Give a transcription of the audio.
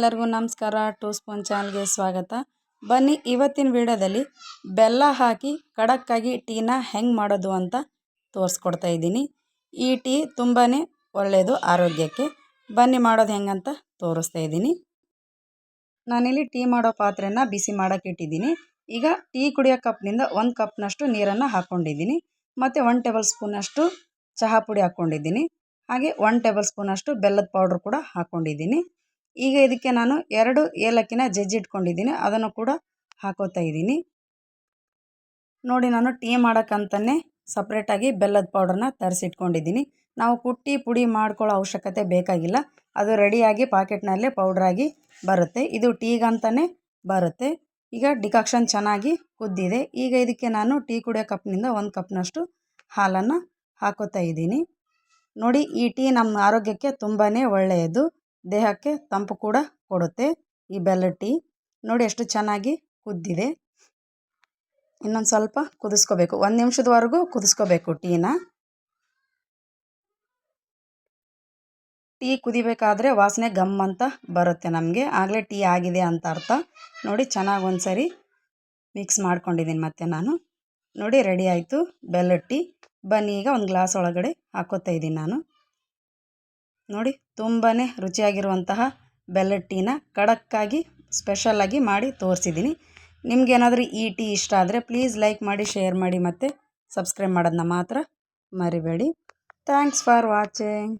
ಎಲ್ಲರಿಗೂ ನಮಸ್ಕಾರ. 2 ಸ್ಪೂನ್ ಚಾನಲ್ಗೆ ಸ್ವಾಗತ. ಬನ್ನಿ ಇವತ್ತಿನ ವಿಡಿಯೋದಲ್ಲಿ ಬೆಲ್ಲ ಹಾಕಿ ಖಡಕ್ಕಾಗಿ ಟೀನ ಹೆಂಗೆ ಮಾಡೋದು ಅಂತ ತೋರಿಸ್ಕೊಡ್ತಾ ಇದ್ದೀನಿ. ಈ ಟೀ ತುಂಬಾ ಒಳ್ಳೆಯದು ಆರೋಗ್ಯಕ್ಕೆ. ಬನ್ನಿ ಮಾಡೋದು ಹೆಂಗಂತ ತೋರಿಸ್ತಾ ಇದ್ದೀನಿ. ನಾನಿಲ್ಲಿ ಟೀ ಮಾಡೋ ಪಾತ್ರೆನ ಬಿಸಿ ಮಾಡೋಕ್ಕೆ ಇಟ್ಟಿದ್ದೀನಿ. ಈಗ ಟೀ ಕುಡಿಯೋ ಕಪ್ನಿಂದ 1 ಕಪ್ನಷ್ಟು ನೀರನ್ನು ಹಾಕ್ಕೊಂಡಿದ್ದೀನಿ. ಮತ್ತು 1 ಟೇಬಲ್ ಸ್ಪೂನಷ್ಟು ಚಹಾ ಪುಡಿ ಹಾಕ್ಕೊಂಡಿದ್ದೀನಿ. ಹಾಗೆ 1 ಟೇಬಲ್ ಸ್ಪೂನಷ್ಟು ಬೆಲ್ಲದ ಪೌಡ್ರ್ ಕೂಡ ಹಾಕ್ಕೊಂಡಿದ್ದೀನಿ. ಈಗ ಇದಕ್ಕೆ ನಾನು 2 ಏಲಕ್ಕಿನ ಜಜ್ಜಿಟ್ಕೊಂಡಿದ್ದೀನಿ, ಅದನ್ನು ಕೂಡ ಹಾಕೋತಾ ಇದ್ದೀನಿ. ನೋಡಿ, ನಾನು ಟೀ ಮಾಡೋಕ್ಕಂತಲೇ ಸಪ್ರೇಟಾಗಿ ಬೆಲ್ಲದ ಪೌಡ್ರನ್ನ ತರಿಸಿಟ್ಕೊಂಡಿದ್ದೀನಿ. ನಾವು ಕುಟ್ಟಿ ಪುಡಿ ಮಾಡ್ಕೊಳ್ಳೋ ಅವಶ್ಯಕತೆ ಬೇಕಾಗಿಲ್ಲ. ಅದು ರೆಡಿಯಾಗಿ ಪಾಕೆಟ್ನಲ್ಲೇ ಪೌಡ್ರಾಗಿ ಬರುತ್ತೆ. ಇದು ಟೀಗಂತಲೇ ಬರುತ್ತೆ. ಈಗ ಡಿಕಾಕ್ಷನ್ ಚೆನ್ನಾಗಿ ಕುದ್ದಿದೆ. ಈಗ ಇದಕ್ಕೆ ನಾನು ಟೀ ಕುಡಿಯೋ ಕಪ್ನಿಂದ 1 ಕಪ್ನಷ್ಟು ಹಾಲನ್ನು ಹಾಕೋತಾ ಇದ್ದೀನಿ. ನೋಡಿ, ಈ ಟೀ ನಮ್ಮ ಆರೋಗ್ಯಕ್ಕೆ ತುಂಬಾ ಒಳ್ಳೆಯದು. ದೇಹಕ್ಕೆ ತಂಪು ಕೂಡ ಕೊಡುತ್ತೆ ಈ ಬೆಲ್ಲದ ಟೀ. ನೋಡಿ ಎಷ್ಟು ಚೆನ್ನಾಗಿ ಕುದ್ದಿದೆ. ಇನ್ನೊಂದು ಸ್ವಲ್ಪ ಕುದಿಸ್ಕೋಬೇಕು, 1 ನಿಮಿಷದವರೆಗೂ ಕುದಿಸ್ಕೋಬೇಕು ಟೀನ. ಟೀ ಕುದಿಬೇಕಾದ್ರೆ ವಾಸನೆ ಗಮ್ ಅಂತ ಬರುತ್ತೆ ನಮಗೆ, ಆಗಲೇ ಟೀ ಆಗಿದೆ ಅಂತ ಅರ್ಥ. ನೋಡಿ, ಚೆನ್ನಾಗಿ ಒಂದು ಸರಿ ಮಿಕ್ಸ್ ಮಾಡ್ಕೊಂಡಿದ್ದೀನಿ ಮತ್ತೆ ನಾನು. ನೋಡಿ, ರೆಡಿ ಆಯಿತು ಬೆಲ್ಲದ ಟೀ. ಬನ್ನಿ ಈಗ ಒಂದು ಗ್ಲಾಸ್ ಒಳಗಡೆ ಹಾಕೋತಾ ಇದ್ದೀನಿ ನಾನು. ನೋಡಿ, ತುಂಬಾ ರುಚಿಯಾಗಿರುವಂತಹ ಬೆಲ್ಲದ ಟೀನ ಖಡಕ್ಕಾಗಿ ಸ್ಪೆಷಲಾಗಿ ಮಾಡಿ ತೋರಿಸಿದ್ದೀನಿ. ನಿಮಗೇನಾದರೂ ಈ ಟೀ ಇಷ್ಟ ಆದರೆ ಪ್ಲೀಸ್ ಲೈಕ್ ಮಾಡಿ, ಶೇರ್ ಮಾಡಿ ಮತ್ತು ಸಬ್ಸ್ಕ್ರೈಬ್ ಮಾಡೋದನ್ನ ಮಾತ್ರ ಮರಿಬೇಡಿ. Thanks for watching.